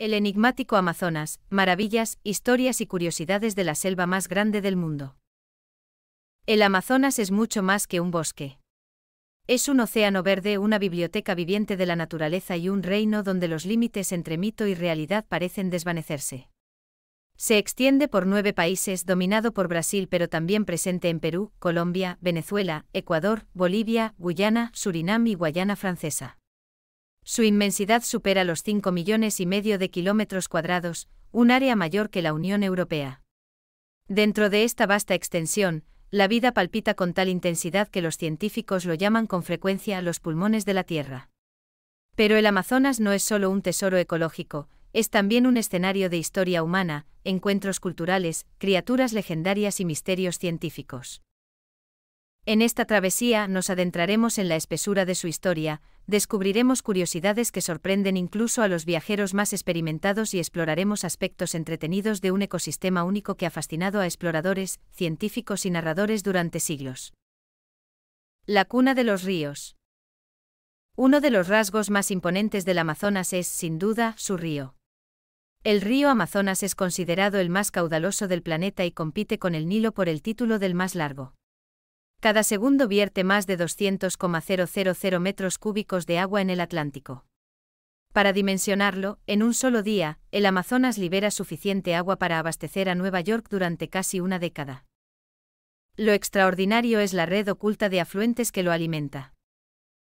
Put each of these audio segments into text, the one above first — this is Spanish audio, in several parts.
El enigmático Amazonas, maravillas, historias y curiosidades de la selva más grande del mundo. El Amazonas es mucho más que un bosque. Es un océano verde, una biblioteca viviente de la naturaleza y un reino donde los límites entre mito y realidad parecen desvanecerse. Se extiende por 9 países, dominado por Brasil pero también presente en Perú, Colombia, Venezuela, Ecuador, Bolivia, Guyana, Surinam y Guayana Francesa. Su inmensidad supera los 5,5 millones de kilómetros cuadrados, un área mayor que la Unión Europea. Dentro de esta vasta extensión, la vida palpita con tal intensidad que los científicos lo llaman con frecuencia los pulmones de la Tierra. Pero el Amazonas no es solo un tesoro ecológico, es también un escenario de historia humana, encuentros culturales, criaturas legendarias y misterios científicos. En esta travesía nos adentraremos en la espesura de su historia, descubriremos curiosidades que sorprenden incluso a los viajeros más experimentados y exploraremos aspectos entretenidos de un ecosistema único que ha fascinado a exploradores, científicos y narradores durante siglos. La cuna de los ríos. Uno de los rasgos más imponentes del Amazonas es, sin duda, su río. El río Amazonas es considerado el más caudaloso del planeta y compite con el Nilo por el título del más largo. Cada segundo vierte más de 200,000 metros cúbicos de agua en el Atlántico. Para dimensionarlo, en un solo día, el Amazonas libera suficiente agua para abastecer a Nueva York durante casi una década. Lo extraordinario es la red oculta de afluentes que lo alimenta.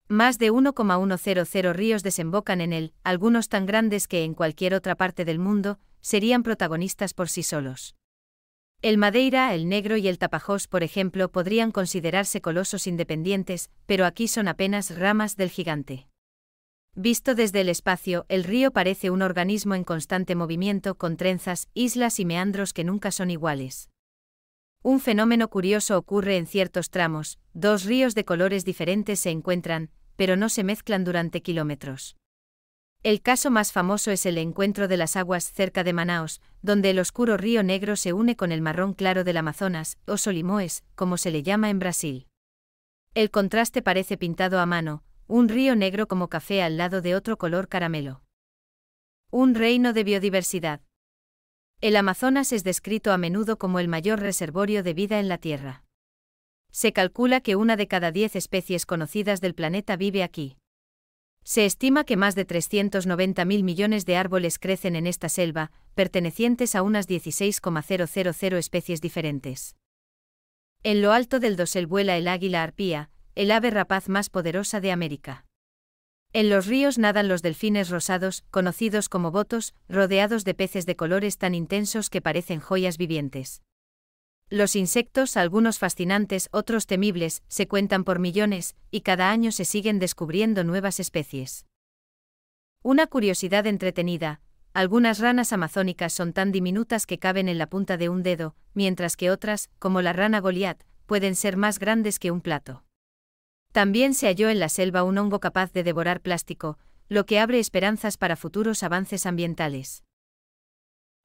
Más de 1,100 ríos desembocan en él, algunos tan grandes que en cualquier otra parte del mundo serían protagonistas por sí solos. El Madeira, el Negro y el Tapajós, por ejemplo, podrían considerarse colosos independientes, pero aquí son apenas ramas del gigante. Visto desde el espacio, el río parece un organismo en constante movimiento, con trenzas, islas y meandros que nunca son iguales. Un fenómeno curioso ocurre en ciertos tramos: 2 ríos de colores diferentes se encuentran, pero no se mezclan durante kilómetros. El caso más famoso es el encuentro de las aguas cerca de Manaos, donde el oscuro río Negro se une con el marrón claro del Amazonas, o Solimões, como se le llama en Brasil. El contraste parece pintado a mano, un río negro como café al lado de otro color caramelo. Un reino de biodiversidad. El Amazonas es descrito a menudo como el mayor reservorio de vida en la Tierra. Se calcula que 1 de cada 10 especies conocidas del planeta vive aquí. Se estima que más de 390.000 millones de árboles crecen en esta selva, pertenecientes a unas 16,000 especies diferentes. En lo alto del dosel vuela el águila arpía, el ave rapaz más poderosa de América. En los ríos nadan los delfines rosados, conocidos como botos, rodeados de peces de colores tan intensos que parecen joyas vivientes. Los insectos, algunos fascinantes, otros temibles, se cuentan por millones, y cada año se siguen descubriendo nuevas especies. Una curiosidad entretenida: algunas ranas amazónicas son tan diminutas que caben en la punta de un dedo, mientras que otras, como la rana Goliat, pueden ser más grandes que un plato. También se halló en la selva un hongo capaz de devorar plástico, lo que abre esperanzas para futuros avances ambientales.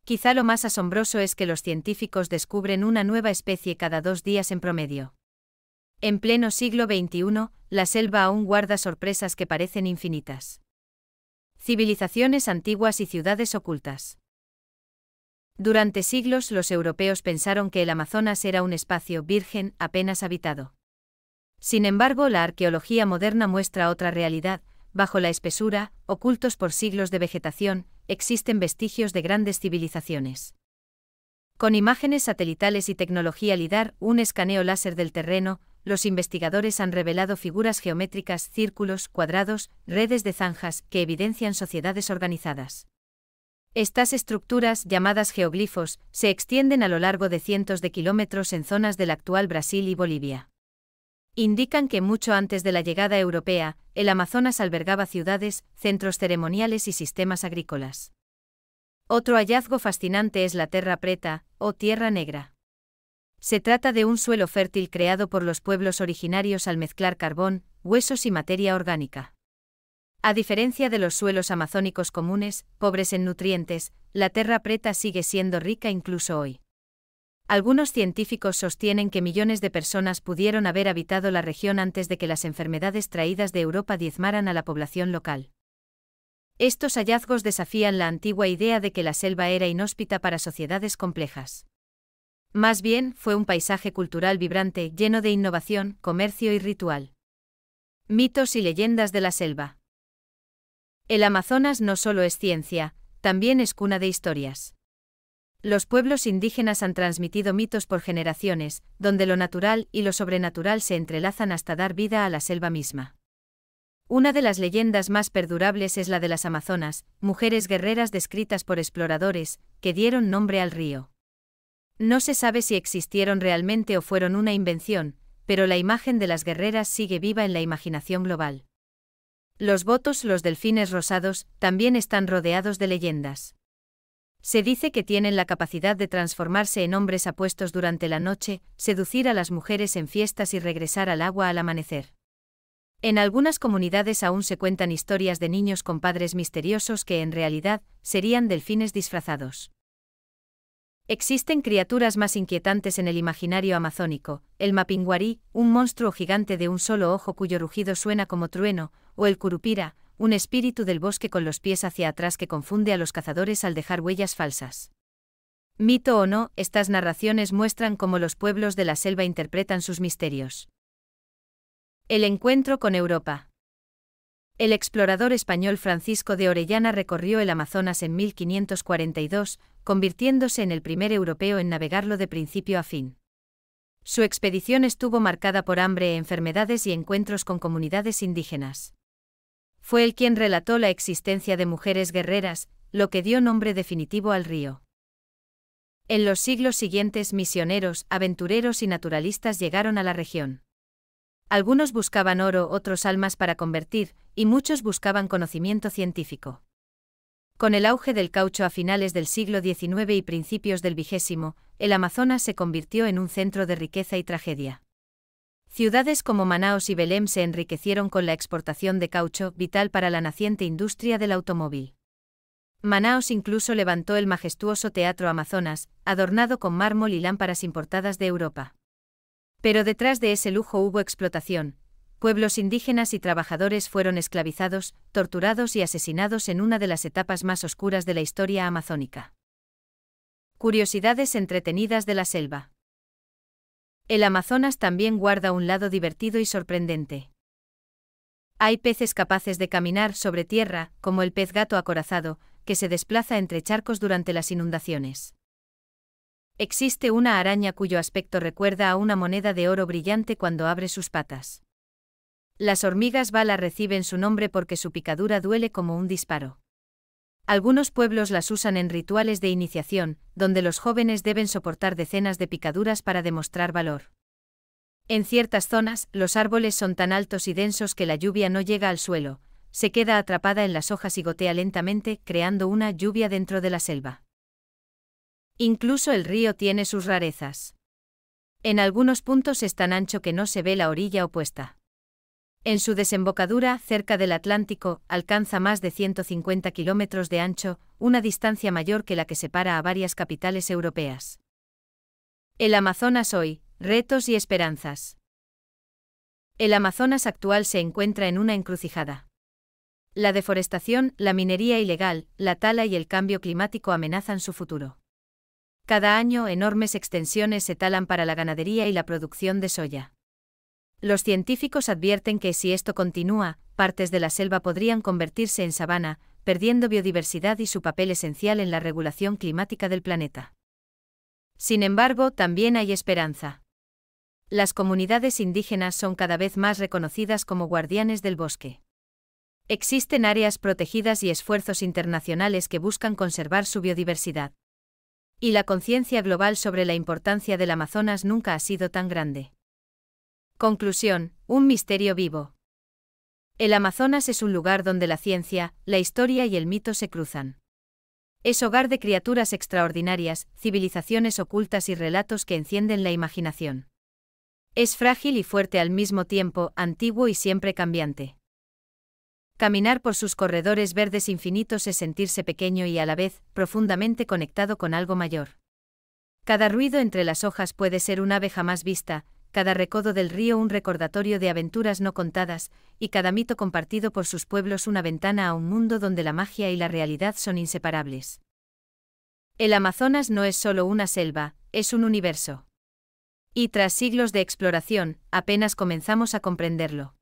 Quizá lo más asombroso es que los científicos descubren una nueva especie cada 2 días en promedio. En pleno siglo XXI, la selva aún guarda sorpresas que parecen infinitas. Civilizaciones antiguas y ciudades ocultas. Durante siglos los europeos pensaron que el Amazonas era un espacio virgen, apenas habitado. Sin embargo, la arqueología moderna muestra otra realidad: bajo la espesura, ocultos por siglos de vegetación, existen vestigios de grandes civilizaciones. Con imágenes satelitales y tecnología LIDAR, un escaneo láser del terreno, los investigadores han revelado figuras geométricas, círculos, cuadrados, redes de zanjas, que evidencian sociedades organizadas. Estas estructuras, llamadas geoglifos, se extienden a lo largo de cientos de kilómetros en zonas del actual Brasil y Bolivia. Indican que mucho antes de la llegada europea, el Amazonas albergaba ciudades, centros ceremoniales y sistemas agrícolas. Otro hallazgo fascinante es la Terra Preta, o Tierra Negra. Se trata de un suelo fértil creado por los pueblos originarios al mezclar carbón, huesos y materia orgánica. A diferencia de los suelos amazónicos comunes, pobres en nutrientes, la Terra Preta sigue siendo rica incluso hoy. Algunos científicos sostienen que millones de personas pudieron haber habitado la región antes de que las enfermedades traídas de Europa diezmaran a la población local. Estos hallazgos desafían la antigua idea de que la selva era inhóspita para sociedades complejas. Más bien, fue un paisaje cultural vibrante, lleno de innovación, comercio y ritual. Mitos y leyendas de la selva. El Amazonas no solo es ciencia, también es cuna de historias. Los pueblos indígenas han transmitido mitos por generaciones, donde lo natural y lo sobrenatural se entrelazan hasta dar vida a la selva misma. Una de las leyendas más perdurables es la de las Amazonas, mujeres guerreras descritas por exploradores, que dieron nombre al río. No se sabe si existieron realmente o fueron una invención, pero la imagen de las guerreras sigue viva en la imaginación global. Los botos, los delfines rosados, también están rodeados de leyendas. Se dice que tienen la capacidad de transformarse en hombres apuestos durante la noche, seducir a las mujeres en fiestas y regresar al agua al amanecer. En algunas comunidades aún se cuentan historias de niños con padres misteriosos que en realidad serían delfines disfrazados. Existen criaturas más inquietantes en el imaginario amazónico: el mapinguari, un monstruo gigante de un solo ojo cuyo rugido suena como trueno, o el curupira, un espíritu del bosque con los pies hacia atrás que confunde a los cazadores al dejar huellas falsas. Mito o no, estas narraciones muestran cómo los pueblos de la selva interpretan sus misterios. El encuentro con Europa. El explorador español Francisco de Orellana recorrió el Amazonas en 1542, convirtiéndose en el primer europeo en navegarlo de principio a fin. Su expedición estuvo marcada por hambre, enfermedades y encuentros con comunidades indígenas. Fue él quien relató la existencia de mujeres guerreras, lo que dio nombre definitivo al río. En los siglos siguientes, misioneros, aventureros y naturalistas llegaron a la región. Algunos buscaban oro, otros almas para convertir, y muchos buscaban conocimiento científico. Con el auge del caucho a finales del siglo XIX y principios del XX, el Amazonas se convirtió en un centro de riqueza y tragedia. Ciudades como Manaos y Belém se enriquecieron con la exportación de caucho, vital para la naciente industria del automóvil. Manaos incluso levantó el majestuoso Teatro Amazonas, adornado con mármol y lámparas importadas de Europa. Pero detrás de ese lujo hubo explotación. Pueblos indígenas y trabajadores fueron esclavizados, torturados y asesinados en una de las etapas más oscuras de la historia amazónica. Curiosidades entretenidas de la selva. El Amazonas también guarda un lado divertido y sorprendente. Hay peces capaces de caminar sobre tierra, como el pez gato acorazado, que se desplaza entre charcos durante las inundaciones. Existe una araña cuyo aspecto recuerda a una moneda de oro brillante cuando abre sus patas. Las hormigas bala reciben su nombre porque su picadura duele como un disparo. Algunos pueblos las usan en rituales de iniciación, donde los jóvenes deben soportar decenas de picaduras para demostrar valor. En ciertas zonas, los árboles son tan altos y densos que la lluvia no llega al suelo, se queda atrapada en las hojas y gotea lentamente, creando una lluvia dentro de la selva. Incluso el río tiene sus rarezas. En algunos puntos es tan ancho que no se ve la orilla opuesta. En su desembocadura, cerca del Atlántico, alcanza más de 150 kilómetros de ancho, una distancia mayor que la que separa a varias capitales europeas. El Amazonas hoy, retos y esperanzas. El Amazonas actual se encuentra en una encrucijada. La deforestación, la minería ilegal, la tala y el cambio climático amenazan su futuro. Cada año, enormes extensiones se talan para la ganadería y la producción de soya. Los científicos advierten que si esto continúa, partes de la selva podrían convertirse en sabana, perdiendo biodiversidad y su papel esencial en la regulación climática del planeta. Sin embargo, también hay esperanza. Las comunidades indígenas son cada vez más reconocidas como guardianes del bosque. Existen áreas protegidas y esfuerzos internacionales que buscan conservar su biodiversidad. Y la conciencia global sobre la importancia del Amazonas nunca ha sido tan grande. Conclusión: un misterio vivo. El Amazonas es un lugar donde la ciencia, la historia y el mito se cruzan. Es hogar de criaturas extraordinarias, civilizaciones ocultas y relatos que encienden la imaginación. Es frágil y fuerte al mismo tiempo, antiguo y siempre cambiante. Caminar por sus corredores verdes infinitos es sentirse pequeño y a la vez, profundamente conectado con algo mayor. Cada ruido entre las hojas puede ser un ave jamás vista, cada recodo del río un recordatorio de aventuras no contadas, y cada mito compartido por sus pueblos una ventana a un mundo donde la magia y la realidad son inseparables. El Amazonas no es solo una selva, es un universo. Y tras siglos de exploración, apenas comenzamos a comprenderlo.